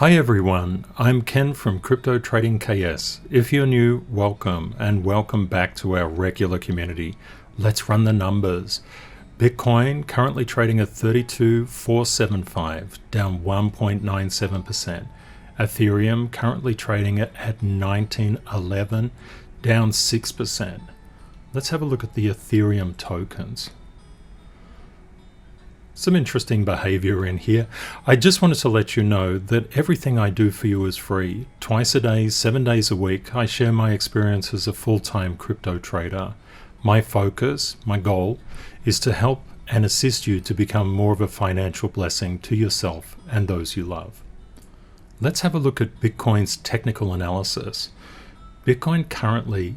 Hi everyone, I'm Ken from Crypto Trading KS. If you're new, welcome, and welcome back to our regular community. Let's run the numbers. Bitcoin currently trading at 32,475, down 1.97%. Ethereum currently trading at 1911, down 6%. Let's have a look at the Ethereum tokens. Some interesting behavior in here. I just wanted to let you know that everything I do for you is free. Twice a day, 7 days a week, I share my experience as a full-time crypto trader. My focus, my goal, is to help and assist you to become more of a financial blessing to yourself and those you love. Let's have a look at Bitcoin's technical analysis. Bitcoin currently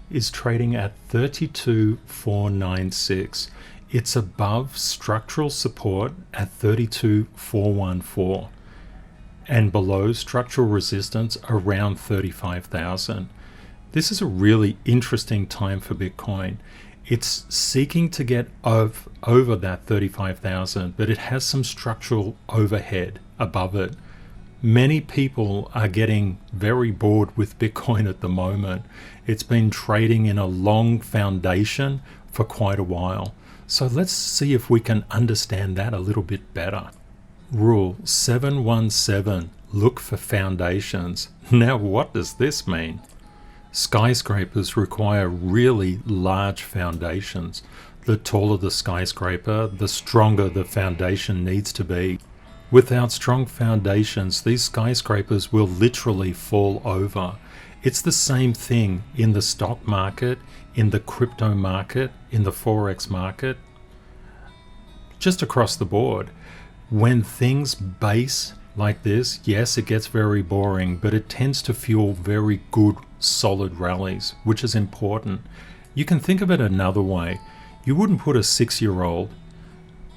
is trading at 32,496. It's above structural support at 32,414 and below structural resistance around 35,000. This is a really interesting time for Bitcoin. It's seeking to get over that 35,000, but it has some structural overhead above it. Many people are getting very bored with Bitcoin at the moment. It's been trading in a long foundation for quite a while. So let's see if we can understand that a little bit better. Rule 717, look for foundations. Now what does this mean? Skyscrapers require really large foundations. The taller the skyscraper, the stronger the foundation needs to be. Without strong foundations, these skyscrapers will literally fall over. It's the same thing in the stock market, in the crypto market, in the Forex market, just across the board. When things base like this, yes, it gets very boring, but it tends to fuel very good, solid rallies, which is important. You can think of it another way. You wouldn't put a 6-year-old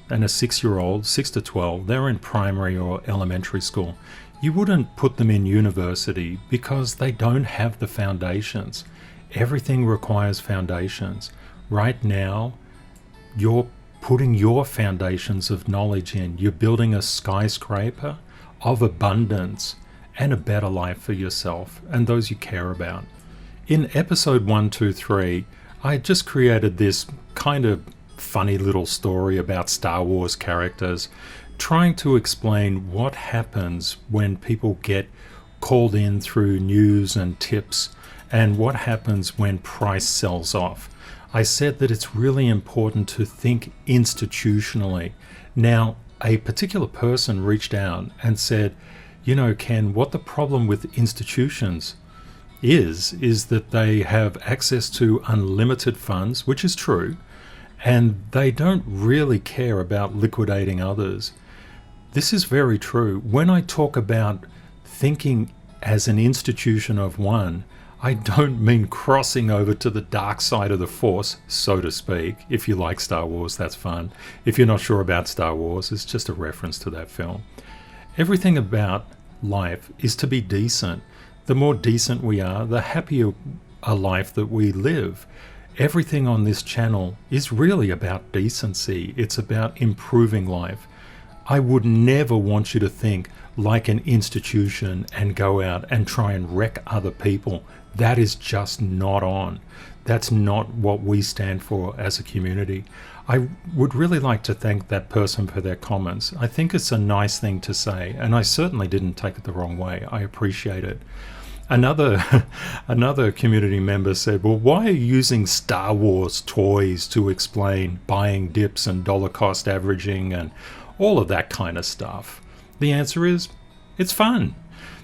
and a 6-year-old, 6 to 12, they're in primary or elementary school. You wouldn't put them in university because they don't have the foundations. Everything requires foundations. Right now, you're putting your foundations of knowledge in. You're building a skyscraper of abundance and a better life for yourself and those you care about. In episode 123, I just created this kind of funny little story about Star Wars characters, trying to explain what happens when people get called in through news and tips and what happens when price sells off. I said that it's really important to think institutionally. Now, a particular person reached out and said, you know, Ken, what the problem with institutions is that they have access to unlimited funds, which is true, and they don't really care about liquidating others. This is very true. When I talk about thinking as an institution of one, I don't mean crossing over to the dark side of the Force, so to speak. If you like Star Wars, that's fun. If you're not sure about Star Wars, it's just a reference to that film. Everything about life is to be decent. The more decent we are, the happier a life that we live. Everything on this channel is really about decency. It's about improving life. I would never want you to think like an institution and go out and try and wreck other people. That is just not on. That's not what we stand for as a community. I would really like to thank that person for their comments. I think it's a nice thing to say, and I certainly didn't take it the wrong way. I appreciate it. Another community member said, well, why are you using Star Wars toys to explain buying dips and dollar cost averaging and all of that kind of stuff? The answer is, it's fun.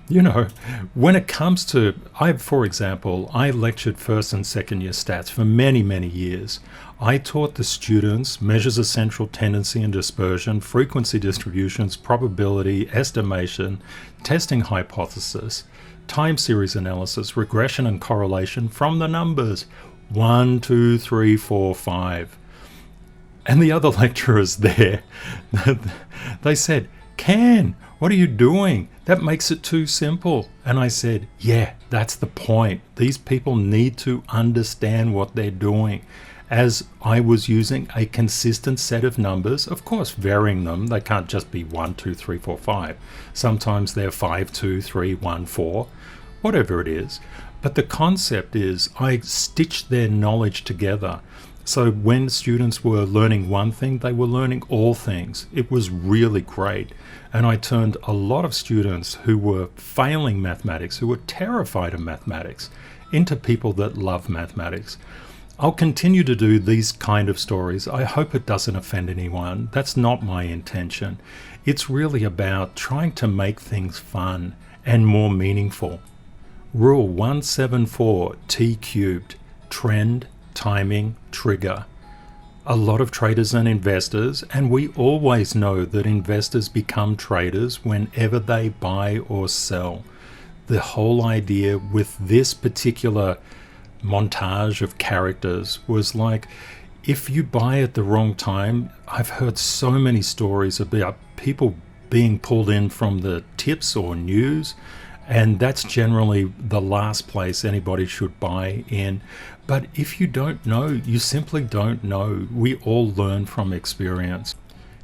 You know, when it comes to, for example, I lectured first and second year stats for many, many years. I taught the students measures of central tendency and dispersion, frequency distributions, probability, estimation, testing hypothesis, time series analysis, regression and correlation from the numbers 1, 2, 3, 4, 5. And the other lecturers there, they said, Ken, what are you doing? That makes it too simple. And I said, yeah, that's the point. These people need to understand what they're doing. as I was using a consistent set of numbers, of course varying them. They can't just be 1, 2, 3, 4, 5. Sometimes they're 5, 2, 3, 1, 4, whatever it is. But the concept is I stitched their knowledge together. So when students were learning one thing, they were learning all things. It was really great. And I turned a lot of students who were failing mathematics, who were terrified of mathematics, into people that love mathematics. I'll continue to do these kind of stories. I hope it doesn't offend anyone. That's not my intention. It's really about trying to make things fun and more meaningful. Rule 174 T cubed, trend, timing, trigger. A lot of traders and investors, and we always know that investors become traders whenever they buy or sell. The whole idea with this particular montage of characters was like, if you buy at the wrong time, I've heard so many stories about people being pulled in from the tips or news, and that's generally the last place anybody should buy in. But if you don't know, you simply don't know. We all learn from experience.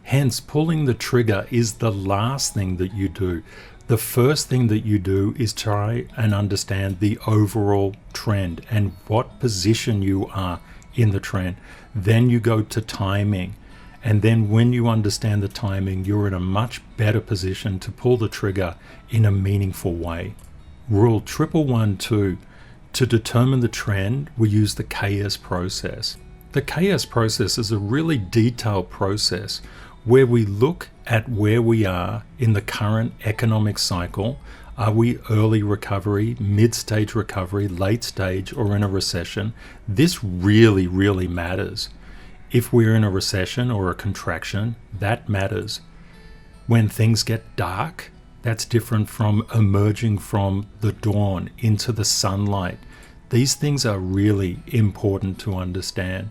Hence, pulling the trigger is the last thing that you do. The first thing that you do is try and understand the overall trend and what position you are in the trend. Then you go to timing. And then when you understand the timing, you're in a much better position to pull the trigger in a meaningful way. Rule 1112. To determine the trend, we use the KS process. The KS process is a really detailed process where we look at where we are in the current economic cycle. Are we early recovery, mid-stage recovery, late stage, or in a recession? This really, really matters. If we're in a recession or a contraction, that matters. When things get dark, that's different from emerging from the dawn into the sunlight. These things are really important to understand.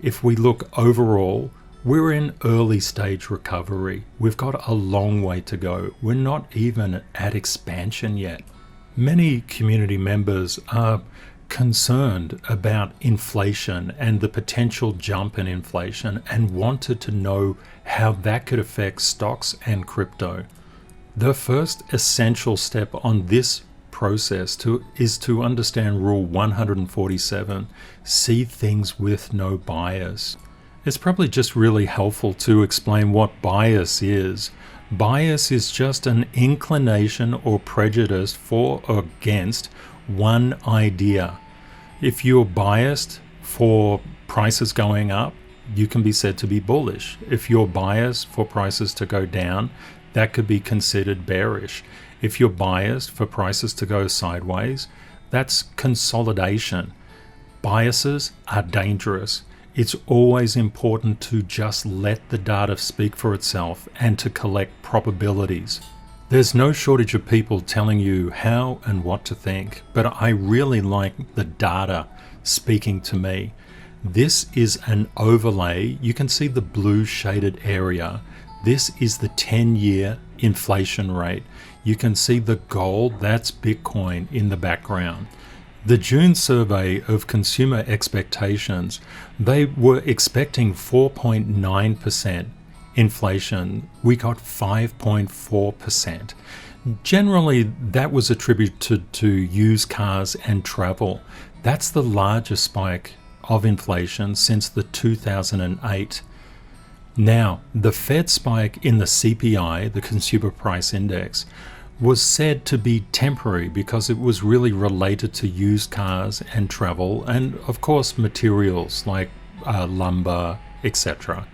If we look overall, we're in early stage recovery. We've got a long way to go. We're not even at expansion yet. Many community members are concerned about inflation and the potential jump in inflation and wanted to know how that could affect stocks and crypto. The first essential step on this process is to understand Rule 147, see things with no bias. It's probably just really helpful to explain what bias is. Bias is just an inclination or prejudice for or against one idea. If you're biased for prices going up, you can be said to be bullish. If you're biased for prices to go down, that could be considered bearish. If you're biased for prices to go sideways, that's consolidation. Biases are dangerous. It's always important to just let the data speak for itself and to collect probabilities. There's no shortage of people telling you how and what to think, but I really like the data speaking to me. This is an overlay. You can see the blue shaded area. This is the 10-year inflation rate. You can see the gold, that's Bitcoin in the background. The June survey of consumer expectations, they were expecting 4.9% inflation. We got 5.4%. Generally, that was attributed to used cars and travel. That's the largest spike of inflation since the 2008. Now, the Fed spike in the CPI, the Consumer Price Index, was said to be temporary because it was really related to used cars and travel and, of course, materials like lumber, etc.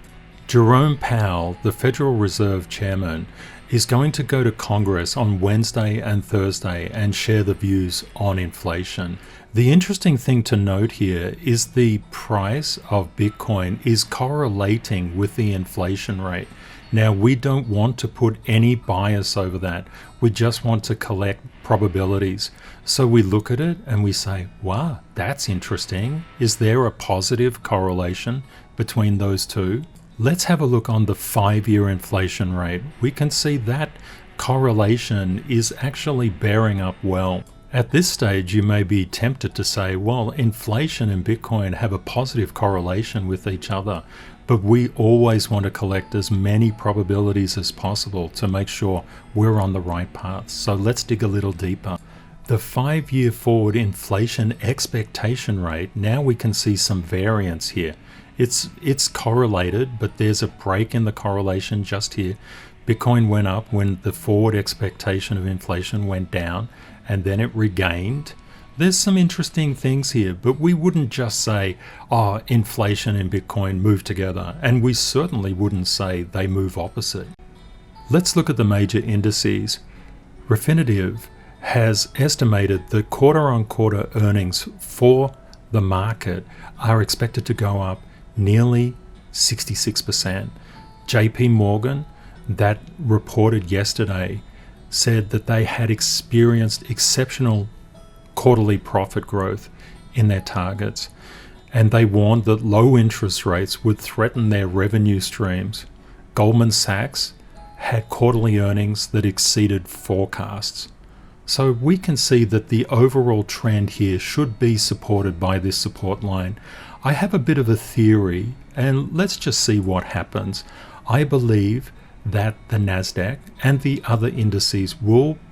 Jerome Powell, the Federal Reserve Chairman, is going to go to Congress on Wednesday and Thursday and share the views on inflation. The interesting thing to note here is the price of Bitcoin is correlating with the inflation rate. Now, we don't want to put any bias over that. We just want to collect probabilities. So we look at it and we say, wow, that's interesting. Is there a positive correlation between those two? Let's have a look on the 5-year inflation rate. We can see that correlation is actually bearing up well. At this stage, you may be tempted to say, well, inflation and Bitcoin have a positive correlation with each other, but we always want to collect as many probabilities as possible to make sure we're on the right path. So let's dig a little deeper. The 5-year forward inflation expectation rate, now we can see some variance here. It's correlated, but there's a break in the correlation just here. Bitcoin went up when the forward expectation of inflation went down, and then it regained. There's some interesting things here, but we wouldn't just say, oh, inflation and Bitcoin move together, and we certainly wouldn't say they move opposite. Let's look at the major indices. Refinitiv has estimated that quarter-on-quarter earnings for the market are expected to go up nearly 66%. JP Morgan, that reported yesterday, said that they had experienced exceptional quarterly profit growth in their targets, and they warned that low interest rates would threaten their revenue streams. Goldman Sachs had quarterly earnings that exceeded forecasts. So we can see that the overall trend here should be supported by this support line. I have a bit of a theory, and let's just see what happens. I believe that the Nasdaq and the other indices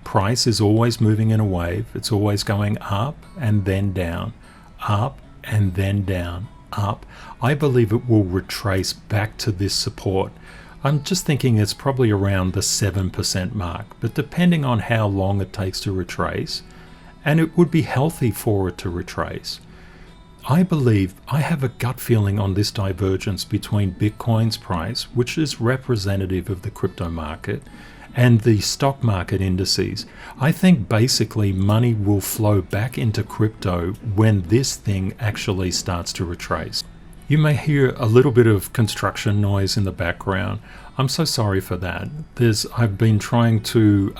price is always moving in a wave. It's always going up and then down, up and then down, up. I believe it will retrace back to this support. I'm just thinking it's probably around the 7% mark, but depending on how long it takes to retrace, and it would be healthy for it to retrace. I believe, I have a gut feeling on this divergence between Bitcoin's price, which is representative of the crypto market, and the stock market indices. I think basically money will flow back into crypto when this thing actually starts to retrace. You may hear a little bit of construction noise in the background. I'm so sorry for that. I've been trying to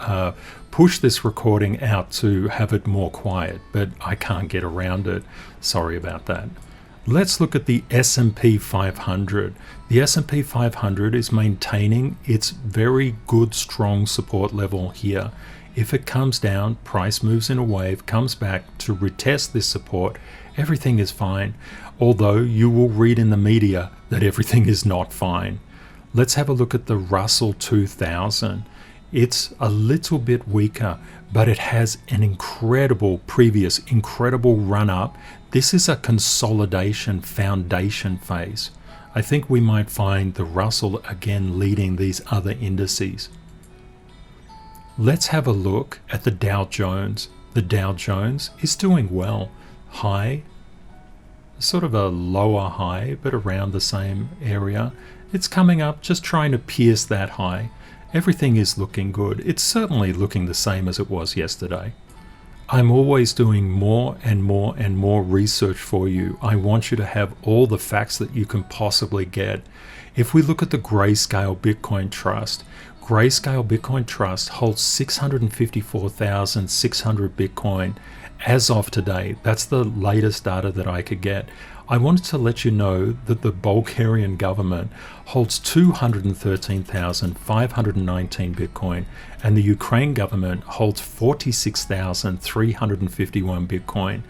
push this recording out to have it more quiet, but I can't get around it. Sorry about that. Let's look at the S&P 500. The S&P 500 is maintaining its very good, strong support level here. If it comes down, price moves in a wave, comes back to retest this support, everything is fine. Although you will read in the media that everything is not fine. Let's have a look at the Russell 2000. It's a little bit weaker, but it has an incredible run up. This is a consolidation foundation phase. I think we might find the Russell again leading these other indices. Let's have a look at the Dow Jones. The Dow Jones is doing well. High, sort of a lower high, but around the same area. It's coming up, just trying to pierce that high. Everything is looking good. It's certainly looking the same as it was yesterday. I'm always doing more and more and more research for you. I want you to have all the facts that you can possibly get. If we look at the Grayscale Bitcoin Trust, Grayscale Bitcoin Trust holds 654,600 Bitcoin as of today. That's the latest data that I could get. I wanted to let you know that the Bulgarian government holds 213,519 Bitcoin, and the Ukraine government holds 46,351 Bitcoin.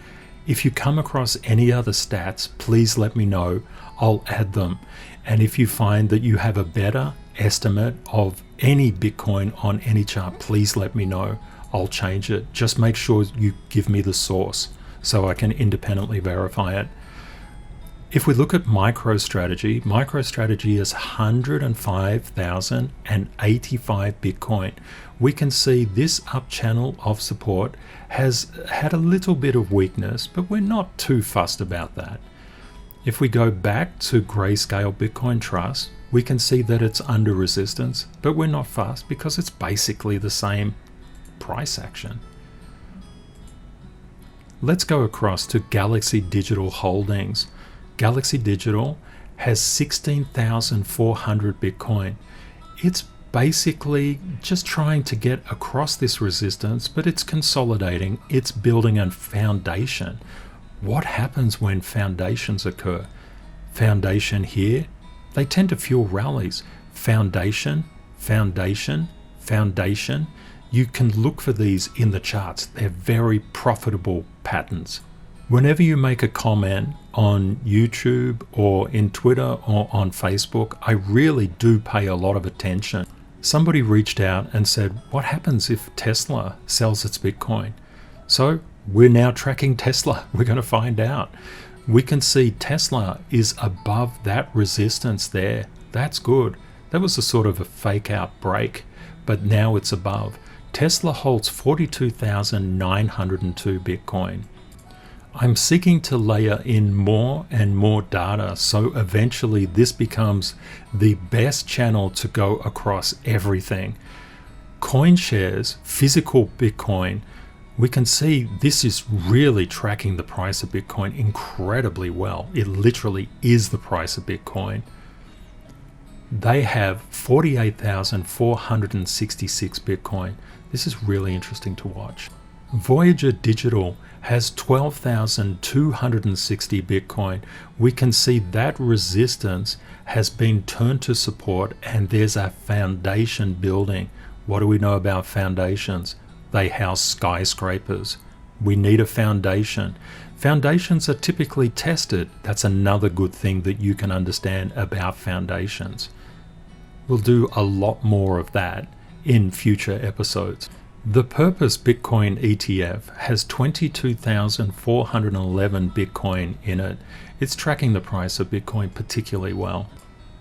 If you come across any other stats, please let me know. I'll add them. And if you find that you have a better estimate of any Bitcoin on any chart, please let me know. I'll change it. Just make sure you give me the source so I can independently verify it. If we look at MicroStrategy is 105,085 Bitcoin. We can see this up channel of support has had a little bit of weakness, but we're not too fussed about that. If we go back to Grayscale Bitcoin Trust, we can see that it's under resistance, but we're not fussed because it's basically the same price action. Let's go across to Galaxy Digital Holdings. Galaxy Digital has 16,400 Bitcoin. It's basically just trying to get across this resistance, but it's consolidating. It's building a foundation. What happens when foundations occur? Foundation here, they tend to fuel rallies. Foundation, foundation, foundation. You can look for these in the charts. They're very profitable patterns. Whenever you make a comment on YouTube or in Twitter or on Facebook, I really do pay a lot of attention. Somebody reached out and said, what happens if Tesla sells its Bitcoin? So we're now tracking Tesla. We're going to find out. We can see Tesla is above that resistance there. That's good. That was a sort of a fake out break, but now it's above. Tesla holds 42,902 Bitcoin. I'm seeking to layer in more and more data, so eventually this becomes the best channel to go across everything. Coin shares, physical Bitcoin, we can see this is really tracking the price of Bitcoin incredibly well. It literally is the price of Bitcoin. They have 48,466 Bitcoin. This is really interesting to watch. Voyager Digital has 12,260 Bitcoin. We can see that resistance has been turned to support, and there's a foundation building. What do we know about foundations? They house skyscrapers. We need a foundation. Foundations are typically tested. That's another good thing that you can understand about foundations. We'll do a lot more of that in future episodes. The Purpose Bitcoin ETF has 22,411 Bitcoin in it. It's tracking the price of Bitcoin particularly well.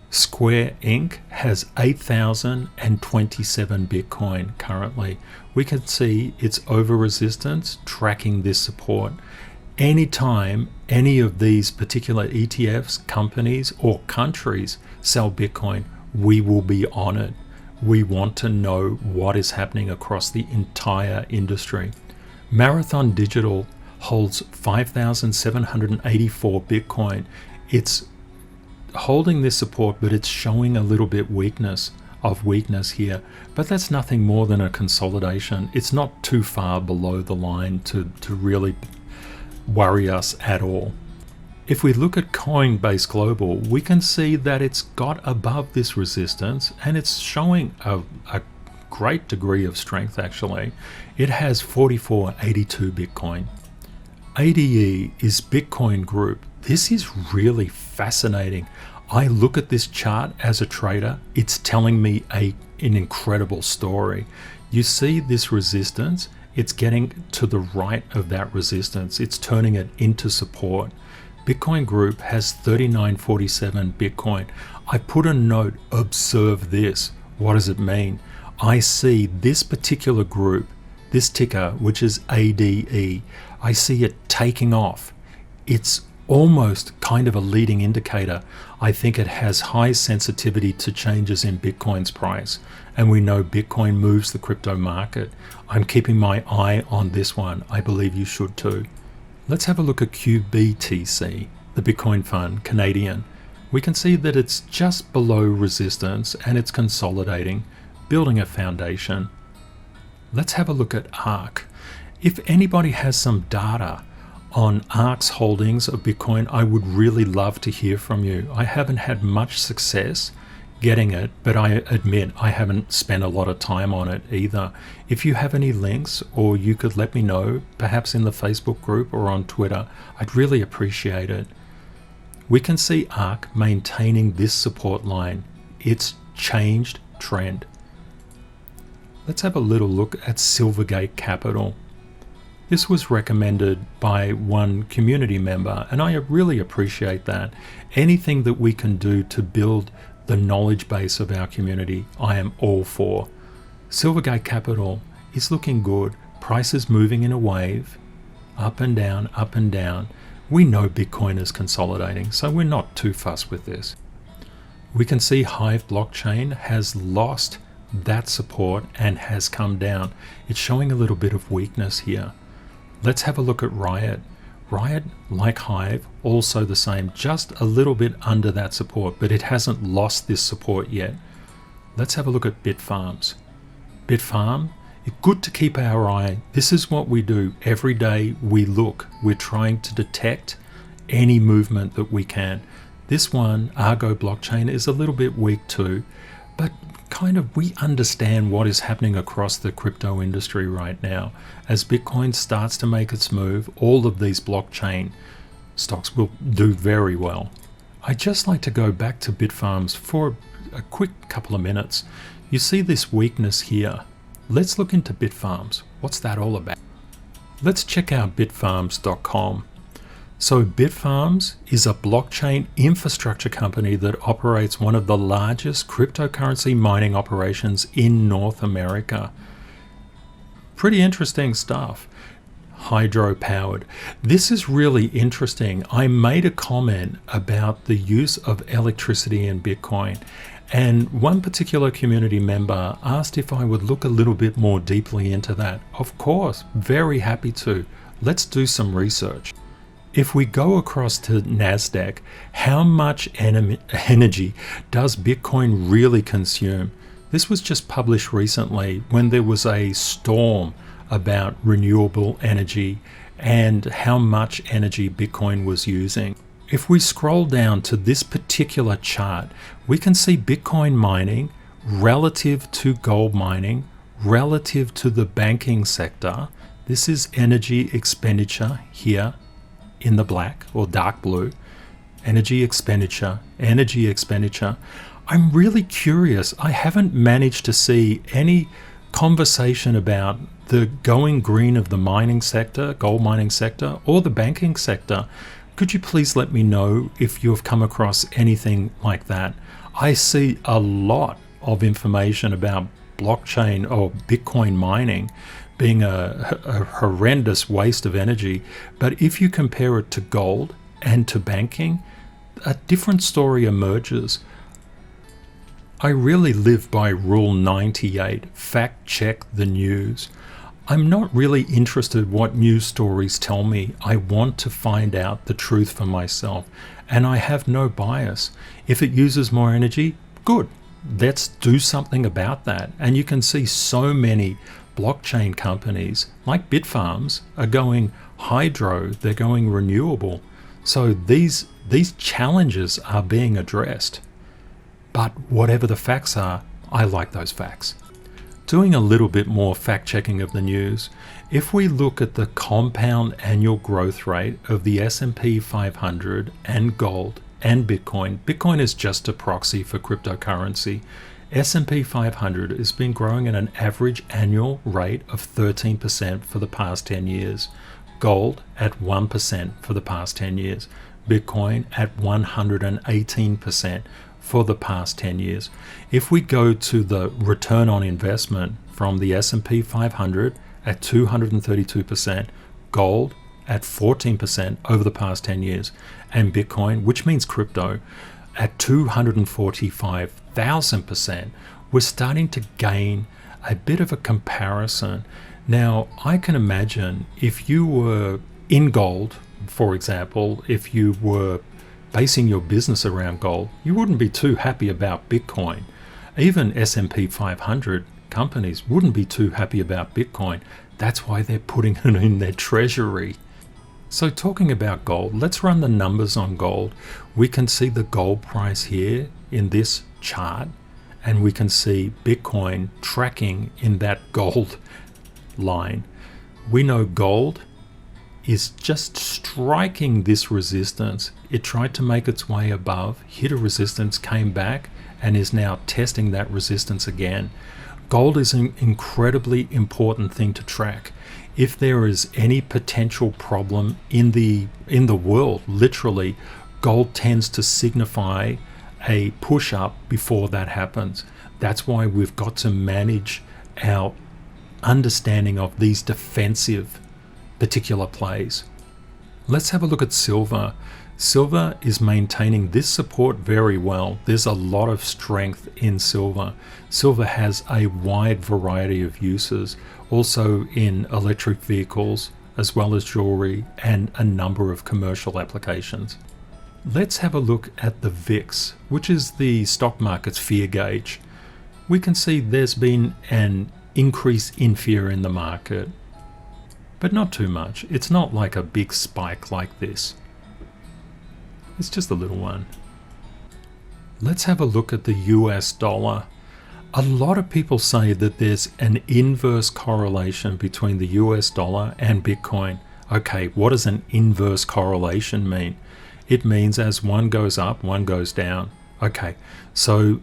Square Inc. has 8,027 Bitcoin currently. We can see it's over resistance tracking this support. Anytime any of these particular ETFs, companies or countries sell Bitcoin, we will be on it. We want to know what is happening across the entire industry. Marathon Digital holds 5,784 Bitcoin. It's holding this support, but it's showing a little bit weakness here. But that's nothing more than a consolidation. It's not too far below the line to really worry us at all. If we look at Coinbase Global, we can see that it's got above this resistance and it's showing a great degree of strength actually. It has 4482 Bitcoin. ADE is Bitcoin Group. This is really fascinating. I look at this chart as a trader, it's telling me an incredible story. You see this resistance, it's getting to the right of that resistance. It's turning it into support. Bitcoin Group has 3947 Bitcoin. I put a note, observe this. What does it mean? I see this particular group, this ticker, which is ADE, I see it taking off. It's almost kind of a leading indicator. I think it has high sensitivity to changes in Bitcoin's price. And we know Bitcoin moves the crypto market. I'm keeping my eye on this one. I believe you should too. Let's have a look at QBTC, the Bitcoin Fund, Canadian. We can see that it's just below resistance and it's consolidating, building a foundation. Let's have a look at ARK. If anybody has some data on ARK's holdings of Bitcoin, I would really love to hear from you. I haven't had much success getting it, but I admit I haven't spent a lot of time on it either. If you have any links, or you could let me know, perhaps in the Facebook group or on Twitter, I'd really appreciate it. We can see ARK maintaining this support line. It's changed trend. Let's have a little look at Silvergate Capital. This was recommended by one community member, and I really appreciate that. Anything that we can do to build the knowledge base of our community, I am all for. Silvergate Capital is looking good. Price is moving in a wave, up and down, up and down. We know Bitcoin is consolidating, so we're not too fussed with this. We can see Hive blockchain has lost that support and has come down. It's showing a little bit of weakness here. Let's have a look at Riot. Riot, like Hive, also the same, just a little bit under that support, but it hasn't lost this support yet. Let's have a look at Bitfarms. Bitfarm, it's good to keep our eye. This is what we do. Every day we look. We're trying to detect any movement that we can. This one, Argo blockchain, is a little bit weak too, but we understand what is happening across the crypto industry right now. As Bitcoin starts to make its move, all of these blockchain stocks will do very well. I'd just like to go back to Bitfarms for a quick couple of minutes. You see this weakness here. Let's look into Bitfarms. What's that all about? Let's check out bitfarms.com. So Bitfarms is a blockchain infrastructure company that operates one of the largest cryptocurrency mining operations in North America. Pretty interesting stuff. Hydro-powered. This is really interesting. I made a comment about the use of electricity in Bitcoin, and one particular community member asked if I would look a little bit more deeply into that. Of course, very happy to. Let's do some research. If we go across to NASDAQ, how much energy does Bitcoin really consume? This was just published recently when there was a storm about renewable energy and how much energy Bitcoin was using. If we scroll down to this particular chart, we can see Bitcoin mining relative to gold mining, relative to the banking sector. This is energy expenditure here in the black or dark blue. Energy expenditure. I'm really curious. I haven't managed to see any conversation about the going green of the mining sector, gold mining sector, or the banking sector. Could you please let me know if you've come across anything like that? I see a lot of information about blockchain or Bitcoin mining being a horrendous waste of energy, but if you compare it to gold and to banking, a different story emerges. I really live by Rule 98, fact check the news. I'm not really interested what news stories tell me. I want to find out the truth for myself, and I have no bias. If it uses more energy, good. Let's do something about that. And you can see so many blockchain companies like Bitfarms are going hydro, they're going renewable. So these challenges are being addressed. But whatever the facts are, I like those facts. Doing a little bit more fact checking of the news, if we look at the compound annual growth rate of the S&P 500 and gold and Bitcoin, Bitcoin is just a proxy for cryptocurrency. S&P 500 has been growing at an average annual rate of 13% for the past 10 years. Gold at 1% for the past 10 years. Bitcoin at 118% for the past 10 years. If we go to the return on investment from the S&P 500 at 232%, gold at 14% over the past 10 years, and Bitcoin, which means crypto, at 245,000%, we're starting to gain a bit of a comparison. Now, I can imagine if you were in gold, for example, if you were basing your business around gold, you wouldn't be too happy about Bitcoin. Even S&P 500 companies wouldn't be too happy about Bitcoin. That's why they're putting it in their treasury. So talking about gold, let's run the numbers on gold. We can see the gold price here in this chart, and we can see Bitcoin tracking in that gold line. We know gold is just striking this resistance. It tried to make its way above, hit a resistance, came back, and is now testing that resistance again. Gold is an incredibly important thing to track. If there is any potential problem in the world, literally, gold tends to signify a push up before that happens. That's why we've got to manage our understanding of these defensive particular plays. Let's have a look at silver. Silver is maintaining this support very well. There's a lot of strength in silver. Silver has a wide variety of uses, also in electric vehicles, as well as jewelry and a number of commercial applications. Let's have a look at the VIX, which is the stock market's fear gauge. We can see there's been an increase in fear in the market, but not too much. It's not like a big spike like this. It's just a little one. Let's have a look at the US dollar. A lot of people say that there's an inverse correlation between the US dollar and Bitcoin. Okay, what does an inverse correlation mean? It means as one goes up, one goes down. Okay, so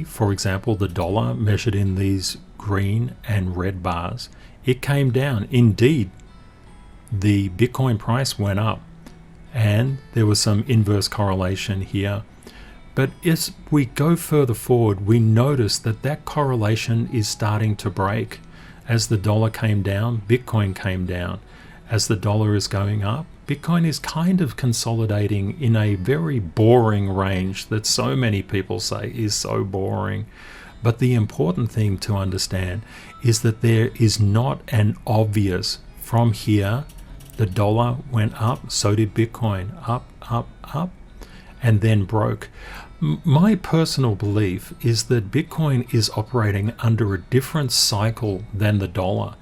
for example, the dollar measured in these green and red bars, it came down. Indeed, the Bitcoin price went up, and there was some inverse correlation here. But as we go further forward, we notice that that correlation is starting to break. As the dollar came down, Bitcoin came down. As the dollar is going up, Bitcoin is kind of consolidating in a very boring range that so many people say is so boring. But the important thing to understand is that there is not an obvious, from here, the dollar went up, so did Bitcoin, up, up, up, and then broke. My personal belief is that Bitcoin is operating under a different cycle than the dollar.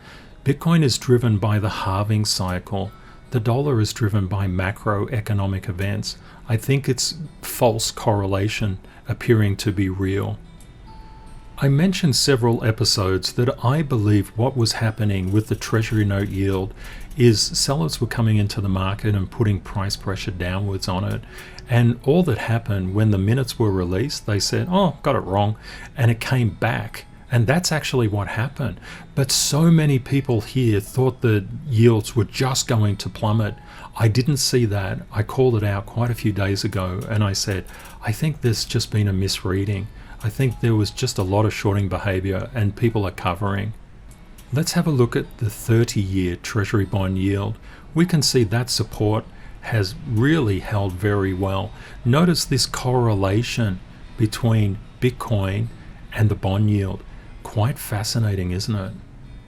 Bitcoin is driven by the halving cycle. The dollar is driven by macroeconomic events. I think it's false correlation appearing to be real. I mentioned several episodes that I believe what was happening with the Treasury note yield is sellers were coming into the market and putting price pressure downwards on it. And all that happened when the minutes were released, they said, oh, got it wrong. And it came back. And that's actually what happened. But so many people here thought the yields were just going to plummet. I didn't see that. I called it out quite a few days ago, and I said, I think there's just been a misreading. I think there was just a lot of shorting behavior and people are covering. Let's have a look at the 30-year Treasury bond yield. We can see that support has really held very well. Notice this correlation between Bitcoin and the bond yield. Quite fascinating, isn't it?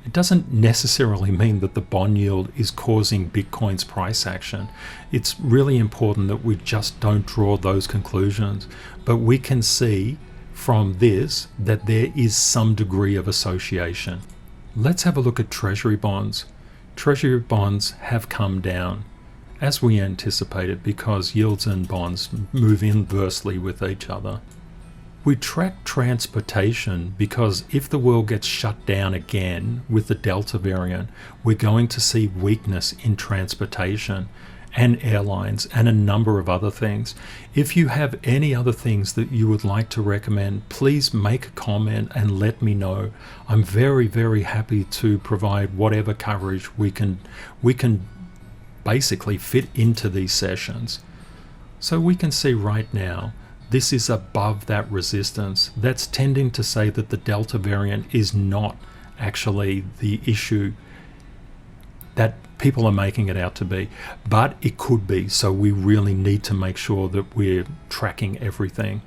It doesn't necessarily mean that the bond yield is causing Bitcoin's price action. It's really important that we just don't draw those conclusions. But we can see from this that there is some degree of association. Let's have a look at Treasury bonds. Treasury bonds have come down, as we anticipated, because yields and bonds move inversely with each other. We track transportation because if the world gets shut down again with the Delta variant, we're going to see weakness in transportation and airlines and a number of other things. If you have any other things that you would like to recommend, please make a comment and let me know. I'm very, very happy to provide whatever coverage we can basically fit into these sessions. So we can see right now, this is above that resistance. That's tending to say that the Delta variant is not actually the issue that people are making it out to be, but it could be. So we really need to make sure that we're tracking everything.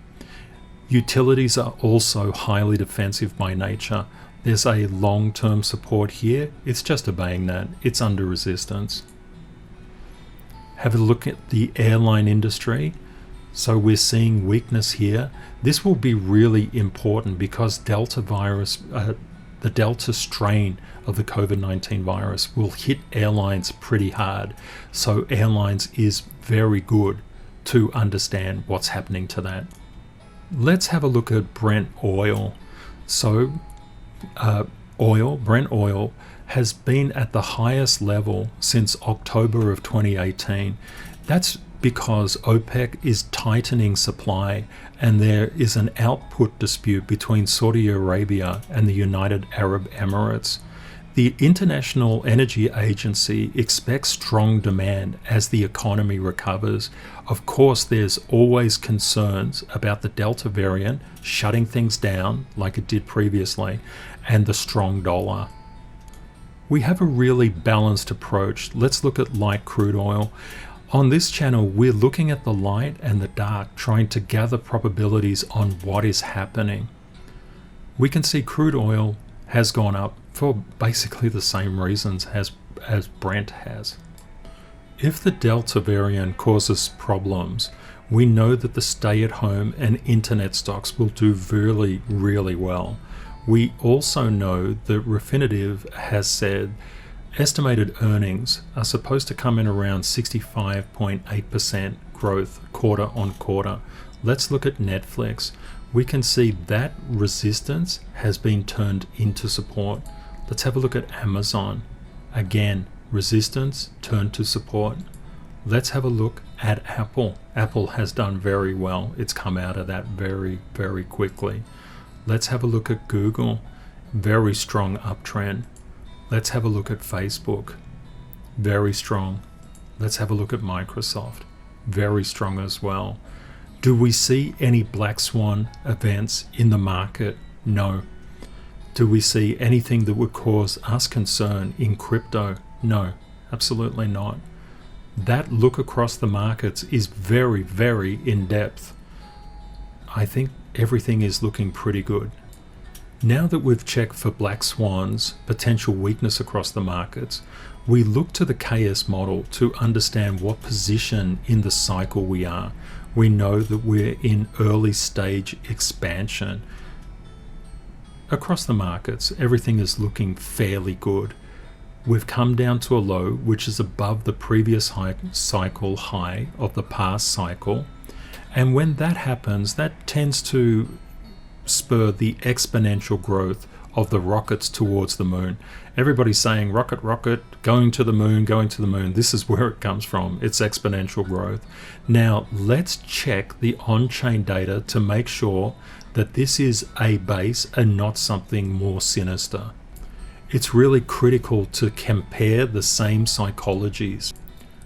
Utilities are also highly defensive by nature. There's a long-term support here. It's just obeying that. It's under resistance. Have a look at the airline industry. So we're seeing weakness here. This will be really important because Delta virus, the Delta strain of the COVID-19 virus will hit airlines pretty hard. So airlines is very good to understand what's happening to that. Let's have a look at Brent oil. So Brent oil has been at the highest level since October of 2018. That's because OPEC is tightening supply and there is an output dispute between Saudi Arabia and the United Arab Emirates. The International Energy Agency expects strong demand as the economy recovers. Of course, there's always concerns about the Delta variant shutting things down like it did previously and the strong dollar. We have a really balanced approach. Let's look at light crude oil. On this channel, we're looking at the light and the dark, trying to gather probabilities on what is happening. We can see crude oil has gone up for basically the same reasons as Brent has. If the Delta variant causes problems, we know that the stay-at-home and internet stocks will do really, really well. We also know that Refinitiv has said estimated earnings are supposed to come in around 65.8% growth quarter on quarter. Let's look at Netflix. we can see that resistance has been turned into support. Let's have a look at Amazon. Again, resistance turned to support. Let's have a look at Apple. Apple has done very well. It's come out of that very, very quickly. Let's have a look at Google. Very strong uptrend. Let's have a look at Facebook. Very strong. Let's have a look at Microsoft. Very strong as well. Do we see any black swan events in the market? No. Do we see anything that would cause us concern in crypto? No, absolutely not. That look across the markets is very, very in depth. I think everything is looking pretty good. Now that we've checked for black swans, potential weakness across the markets, we look to the KS model to understand what position in the cycle we are. We know that we're in early stage expansion. Across the markets, everything is looking fairly good. We've come down to a low which is above the previous cycle high of the past cycle. And when that happens, that tends to spur the exponential growth of the rockets towards the moon. Everybody's saying rocket, rocket, going to the moon, going to the moon. This is where it comes from. It's exponential growth. Now let's check the on-chain data to make sure that this is a base and not something more sinister. It's really critical to compare the same psychologies.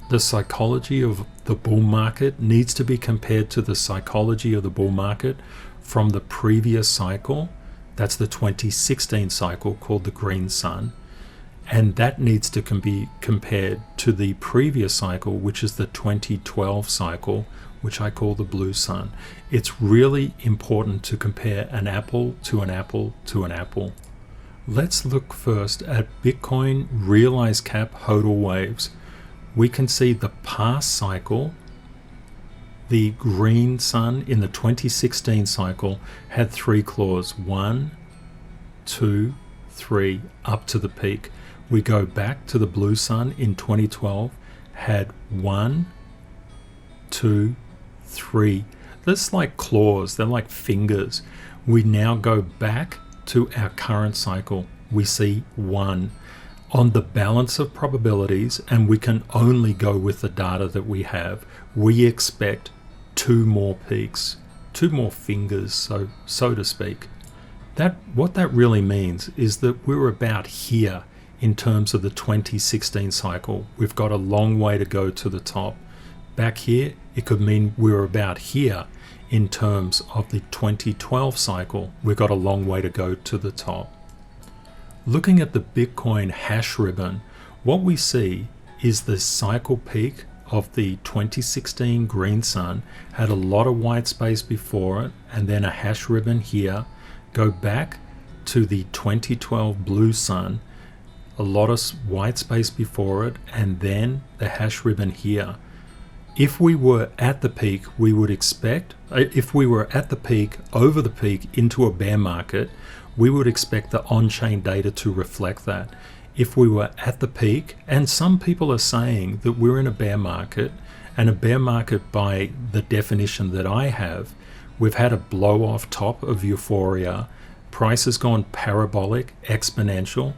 The psychology of the bull market needs to be compared to the psychology of the bull market from the previous cycle. That's the 2016 cycle called the green sun. And that needs to be compared to the previous cycle, which is the 2012 cycle, which I call the blue sun. It's really important to compare an apple to an apple to an apple. Let's look first at Bitcoin realized cap hodl waves. We can see the past cycle. The green sun in the 2016 cycle had 3 claws, 1, 2, 3, up to the peak. We go back to the blue sun in 2012, had 1, 2, 3. That's like claws, they're like fingers. We now go back to our current cycle. We see 1 on the balance of probabilities, and we can only go with the data that we have. We expect 2 more peaks, 2 more fingers, so to speak. What that really means is that we're about here in terms of the 2016 cycle. We've got a long way to go to the top. Back here, it could mean we're about here in terms of the 2012 cycle. We've got a long way to go to the top. Looking at the Bitcoin hash ribbon, what we see is the cycle peak of the 2016 green sun had a lot of white space before it, and then a hash ribbon here. Go back to the 2012 blue sun, a lot of white space before it, and then the hash ribbon here. If we were at the peak, we would expect, if we were at the peak, over the peak into a bear market, we would expect the on-chain data to reflect that. If we were at the peak, and some people are saying that we're in a bear market, and a bear market by the definition that I have, we've had a blow off top of euphoria, price has gone parabolic, exponential,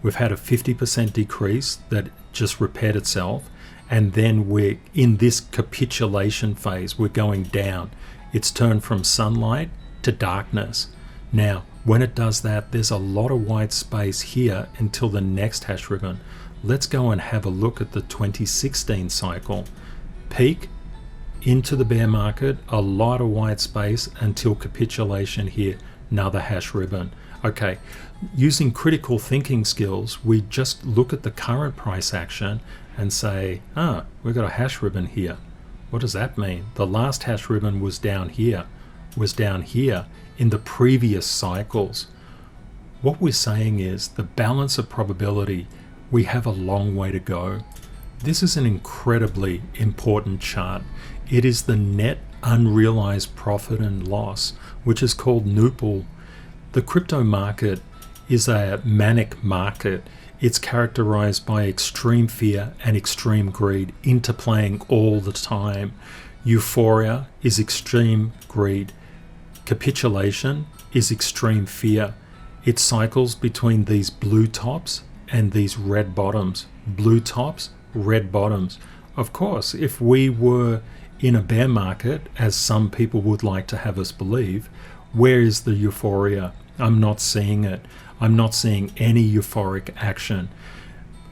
we've had a 50% decrease that just repaired itself, and then we're in this capitulation phase, we're going down. It's turned from sunlight to darkness. Now, when it does that, there's a lot of white space here until the next hash ribbon. Let's go and have a look at the 2016 cycle. Peak into the bear market, a lot of white space until capitulation here, another hash ribbon. Okay, using critical thinking skills, we just look at the current price action and say, we've got a hash ribbon here. What does that mean? The last hash ribbon was down here in the previous cycles. What we're saying is the balance of probability, we have a long way to go. This is an incredibly important chart. It is the net unrealized profit and loss, which is called NUPL. The crypto market is a manic market. It's characterized by extreme fear and extreme greed interplaying all the time. Euphoria is extreme greed. Capitulation is extreme fear. It cycles between these blue tops and these red bottoms. Blue tops, red bottoms. Of course, if we were in a bear market, as some people would like to have us believe, where is the euphoria? I'm not seeing it. I'm not seeing any euphoric action.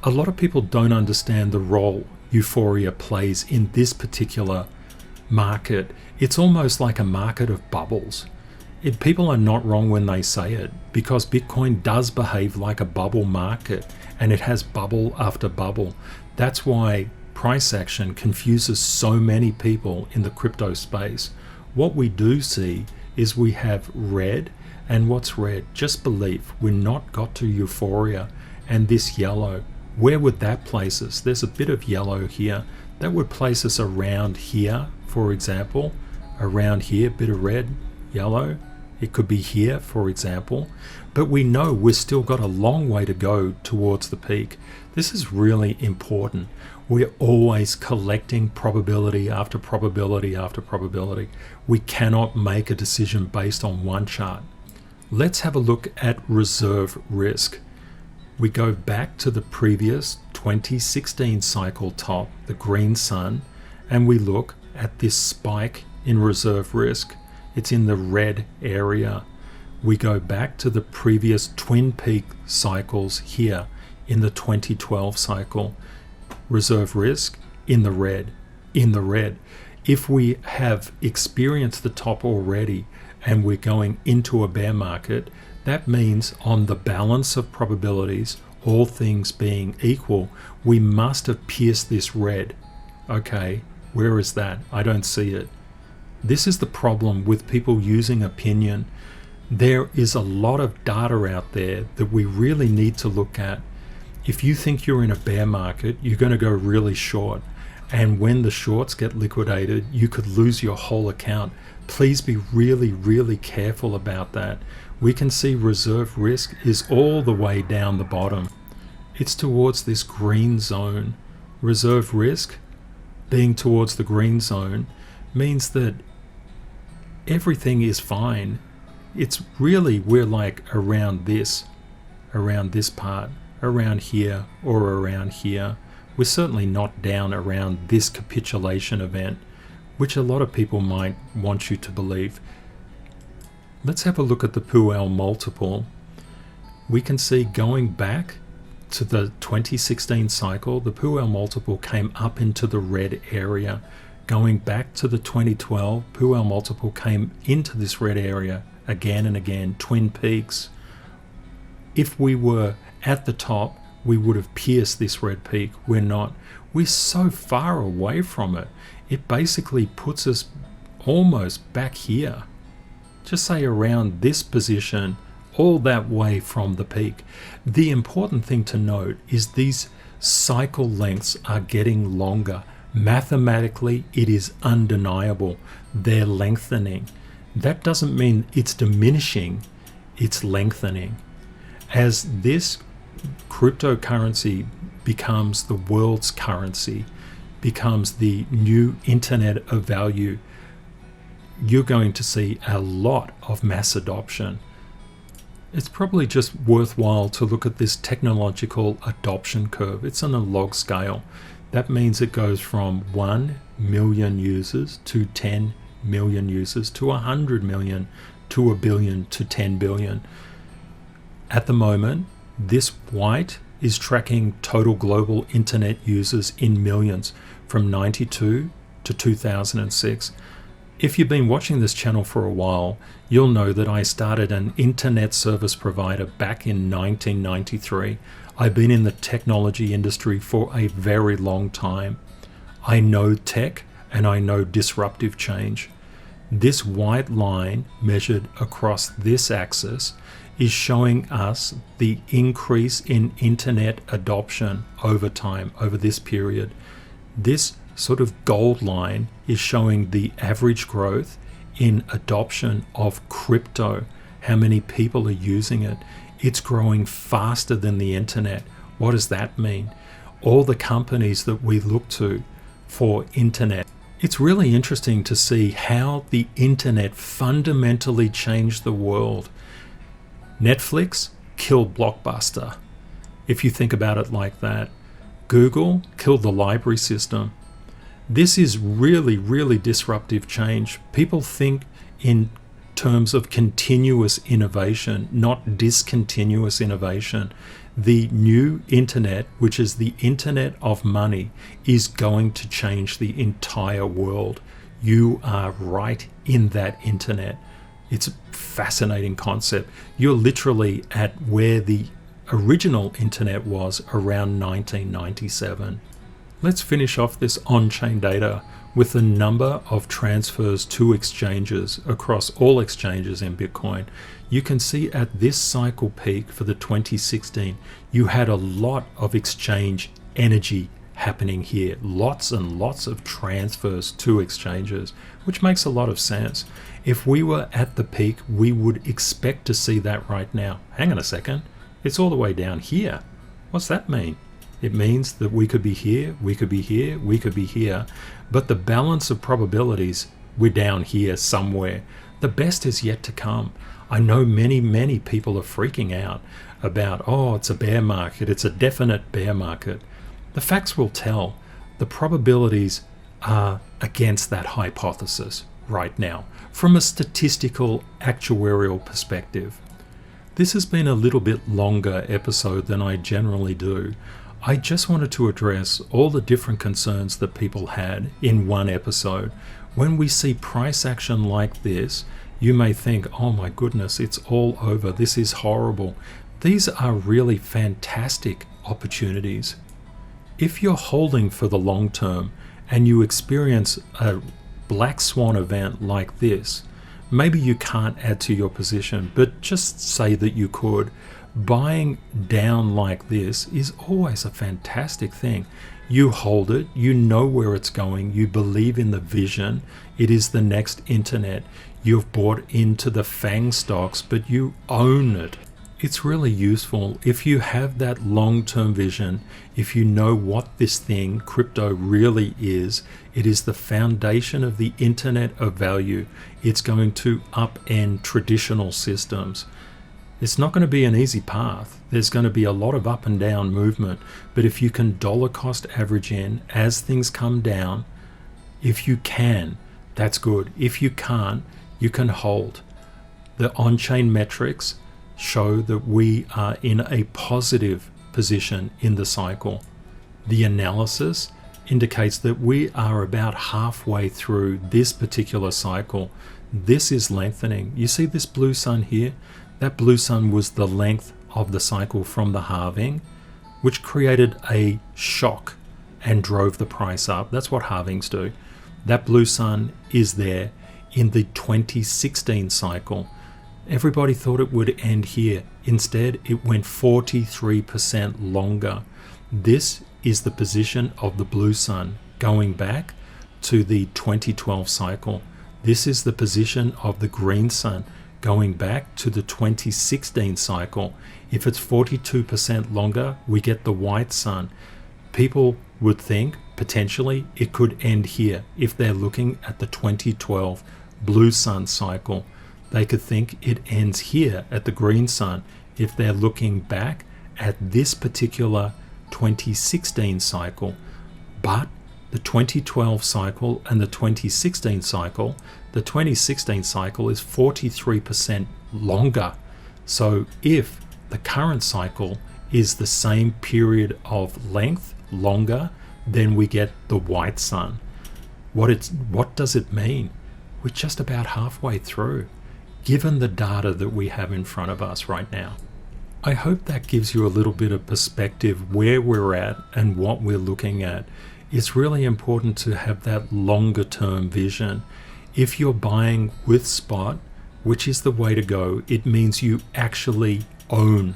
A lot of people don't understand the role euphoria plays in this particular market. It's almost like a market of bubbles. People are not wrong when they say it, because Bitcoin does behave like a bubble market, and it has bubble after bubble. That's why price action confuses so many people in the crypto space. What we do see is we have red, and what's red? Just belief. We're not got to euphoria. And this yellow, where would that place us? There's a bit of yellow here. That would place us around here, for example. Around here, bit of red, yellow. It could be here, for example. But we know we've still got a long way to go towards the peak. This is really important. We're always collecting probability after probability after probability. We cannot make a decision based on one chart. Let's have a look at reserve risk. We go back to the previous 2016 cycle top, the green sun, and we look at this spike in reserve risk. It's in the red area. We go back to the previous twin peak cycles here in the 2012 cycle. Reserve risk in the red, in the red. If we have experienced the top already and we're going into a bear market, that means on the balance of probabilities, all things being equal, we must have pierced this red. Okay, where is that? I don't see it. This is the problem with people using opinion. There is a lot of data out there that we really need to look at. If you think you're in a bear market, you're going to go really short. And when the shorts get liquidated, you could lose your whole account. Please be really, really careful about that. We can see reserve risk is all the way down the bottom. It's towards this green zone. Reserve risk being towards the green zone means that everything is fine. It's really, we're like around this part, around here or around here. We're certainly not down around this capitulation event, which a lot of people might want you to believe. Let's have a look at the Purell multiple. We can see going back to the 2016 cycle, the Purell multiple came up into the red area. Going back to the 2012, Purell multiple came into this red area again and again, twin peaks. If we were at the top, we would have pierced this red peak. We're not. We're so far away from it. It basically puts us almost back here. Just say around this position, all that way from the peak. The important thing to note is these cycle lengths are getting longer. Mathematically, it is undeniable. They're lengthening. That doesn't mean it's diminishing, it's lengthening. As this cryptocurrency becomes the world's currency, becomes the new internet of value, you're going to see a lot of mass adoption. It's probably just worthwhile to look at this technological adoption curve. It's on a log scale. That means it goes from 1 million users to 10 million users to 100 million to a billion to 10 billion. At the moment, this white is tracking total global internet users in millions from 92 to 2006. If you've been watching this channel for a while, you'll know that I started an internet service provider back in 1993. I've been in the technology industry for a very long time. I know tech and I know disruptive change. This white line measured across this axis is showing us the increase in internet adoption over time, over this period. This sort of gold line is showing the average growth in adoption of crypto, how many people are using it. It's growing faster than the internet. What does that mean? All the companies that we look to for internet, It's really interesting to see how the internet fundamentally changed the world. Netflix killed Blockbuster, if you think about it like that. Google killed the library system. This is really, really disruptive change. People think in terms of continuous innovation, not discontinuous innovation. The new internet, which is the internet of money, is going to change the entire world. You are right in that internet. It's a fascinating concept. You're literally at where the original internet was around 1997. Let's finish off this on-chain data with the number of transfers to exchanges across all exchanges in Bitcoin. You can see at this cycle peak for the 2016, you had a lot of exchange energy happening here. Lots and lots of transfers to exchanges, which makes a lot of sense. If we were at the peak, we would expect to see that right now. Hang on a second. It's all the way down here. What's that mean? It means that we could be here, we could be here, we could be here, but the balance of probabilities, we're down here somewhere. The best is yet to come. I know many people are freaking out about, oh, it's a bear market, it's a definite bear market. The facts will tell. The probabilities are against that hypothesis right now, from a statistical actuarial perspective. This has been a little bit longer episode than I generally do. I just wanted to address all the different concerns that people had in one episode. When we see price action like this, you may think, oh my goodness, it's all over. This is horrible. These are really fantastic opportunities. If you're holding for the long term and you experience a black swan event like this, maybe you can't add to your position, but just say that you could. Buying down like this is always a fantastic thing. You hold it, you know where it's going, you believe in the vision, it is the next internet. You've bought into the FANG stocks, but you own it. It's really useful if you have that long-term vision, if you know what this thing, crypto, really is. It is the foundation of the internet of value. It's going to upend traditional systems. It's not going to be an easy path. There's going to be a lot of up and down movement. But if you can dollar cost average in as things come down, if you can, that's good. If you can't, you can hold. The on-chain metrics show that we are in a positive position in the cycle. The analysis indicates that we are about halfway through this particular cycle. This is lengthening. You see this blue sun here? That blue sun was the length of the cycle from the halving, which created a shock and drove the price up. That's what halvings do. That blue sun is there in the 2016 cycle. Everybody thought it would end here. Instead, it went 43% longer. This is the position of the blue sun going back to the 2012 cycle. This is the position of the green sun going back to the 2016 cycle. If it's 42% longer, we get the white sun. People would think potentially it could end here. If they're looking at the 2012 blue sun cycle, they could think it ends here at the green sun. If they're looking back at this particular 2016 cycle, but the 2012 cycle and the 2016 cycle, the 2016 cycle is 43% longer. So if the current cycle is the same period of length, longer, then we get the white sun. What does it mean? We're just about halfway through, given the data that we have in front of us right now. I hope that gives you a little bit of perspective where we're at and what we're looking at. It's really important to have that longer term vision. If you're buying with spot, which is the way to go, it means you actually own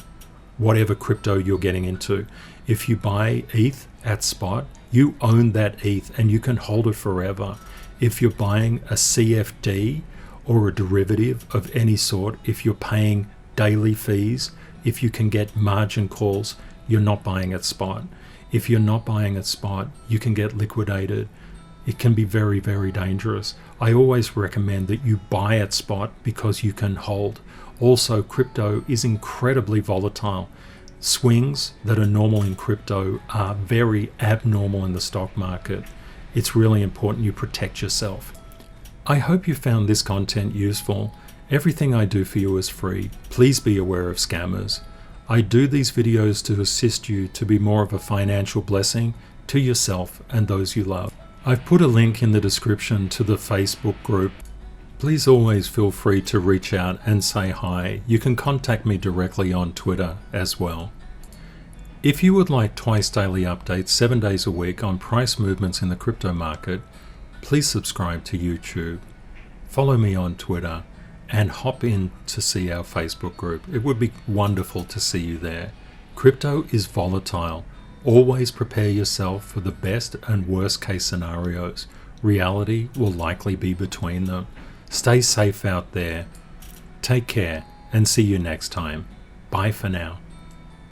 whatever crypto you're getting into. If you buy ETH at spot, you own that ETH and you can hold it forever. If you're buying a CFD or a derivative of any sort, if you're paying daily fees, if you can get margin calls, you're not buying at spot. If you're not buying at spot, you can get liquidated. it can be very, very dangerous. I always recommend that you buy at spot because you can hold. Also, crypto is incredibly volatile. Swings that are normal in crypto are very abnormal in the stock market. It's really important you protect yourself. I hope you found this content useful. Everything I do for you is free. Please be aware of scammers. I do these videos to assist you to be more of a financial blessing to yourself and those you love. I've put a link in the description to the Facebook group. Please always feel free to reach out and say hi. You can contact me directly on Twitter as well. If you would like twice daily updates 7 days a week on price movements in the crypto market, please subscribe to YouTube, follow me on Twitter, and hop in to see our Facebook group. It would be wonderful to see you there. Crypto is volatile. Always prepare yourself for the best and worst case scenarios. Reality will likely be between them. Stay safe out there. Take care and see you next time. Bye for now.